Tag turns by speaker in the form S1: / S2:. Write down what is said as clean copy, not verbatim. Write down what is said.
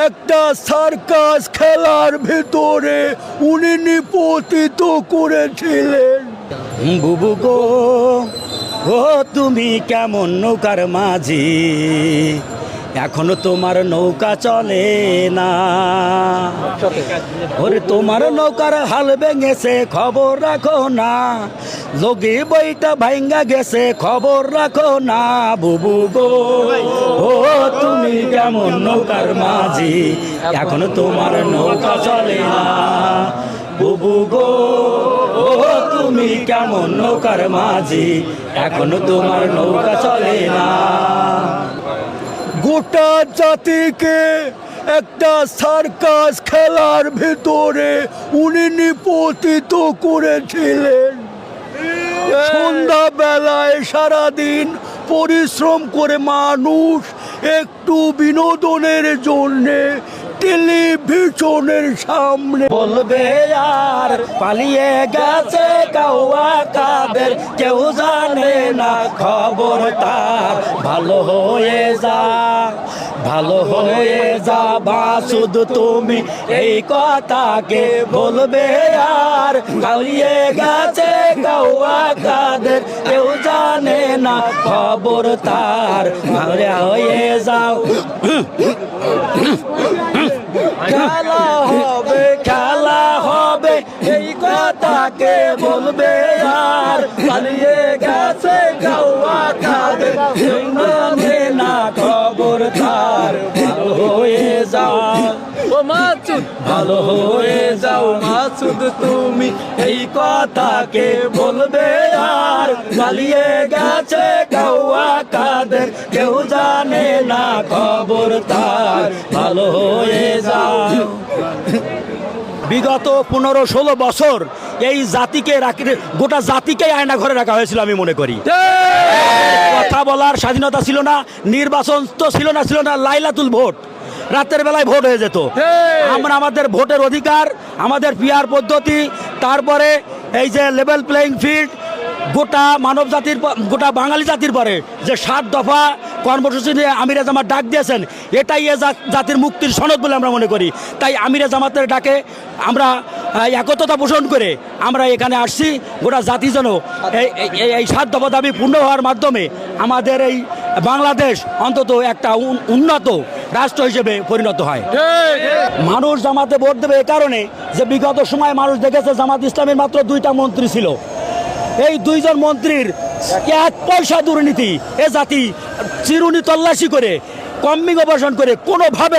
S1: একটা সার্কাস খেলার ভিতরে উনি নিপতিত করেছিলেন। বুবু গো, ও তুমি কেমন নৌকার মাঝি, এখনো তোমার নৌকা চলে না। ওরে তোমার নৌকার হাল ভেঙেছে, খবর রাখো না। লগি বইটা ভাঙ্গা গেছে, খবর রাখো না। বুবু গো, ও তুমি কেমন নৌকার মাঝি, এখনো তোমার নৌকা চলে না। বুবু গো, ও তুমি কেমন নৌকার মাঝি, এখনো তোমার নৌকা চলে না। গোটা জাতিকে একটা সার্কাস খেলার ভিতরে উনি নিপতিত করেছিলেন। সন্ধ্যা বেলায় সারাদিন পরিশ্রম করে মানুষ একটু বিনোদনের জন্যে টেলিভিশনের সামনে বলবে আর পালিয়ে গেছে কাউয়া কাদের, কেউ জানে না খবর তার। ভালো হয়ে যা, ভালো হয়ে যাবা শুধু তুমি, এই কথাকে বলবে আর পালিয়ে গেছে কাউয়া কাদের, কেউ জানে না খবর তার। ভালো হয়ে যাও, খেলা হবে, খেলা হবে, এই কথাকে বলবে আর পালিয়ে গেছে কাউয়া কাদের, জানে না খবর তার। ভালো হয়ে যাও ও মাসুদ, ভালো হয়ে যাও মাসুদ তুমি, এই কথাকে বলবে আর পালিয়ে গেছে কাউয়া কাদের, কেউ জানে না খবর তার। ভালো হয়ে যাও। বিগত 15-16 বছর এই জাতিকে গোটা জাতিকে আয়না ঘরে রাখা হয়েছিল আমি মনে করি। কথা বলার স্বাধীনতা ছিল না, নির্বাচন তো ছিল না লাইলাতুল ভোট, রাতের বেলায় ভোট হয়ে যেত। আমরা আমাদের ভোটের অধিকার, আমাদের পিআর পদ্ধতি, তারপরে এই যে লেভেল প্লেইং ফিল্ড, গোটা মানব জাতির, গোটা বাঙালি জাতির পরে যে 7 দফা কর্মসূচি নিয়ে আমিরে জামাত ডাক দিয়েছেন, এটাই এ জাতির মুক্তির সনদ বলে আমরা মনে করি। তাই আমিরে জামাতের ডাকে আমরা একতা পোষণ করে আমরা এখানে আসছি, গোটা জাতি যেন এই 7 দফা দাবি পূর্ণ হওয়ার মাধ্যমে আমাদের এই বাংলাদেশ অন্তত একটা উন্নত রাষ্ট্র হিসেবে পরিণত হয়। মানুষ জামাতে ভোট দেবে এ কারণে যে বিগত সময় মানুষ দেখেছে জামাত ইসলামের মাত্র 2টা মন্ত্রী ছিল। এই 2 জন মন্ত্রীর 1 পয়সা দুর্নীতি এ জাতি চিরুনি তল্লাশি করে, কম্বিং অপারেশন করে কোনোভাবে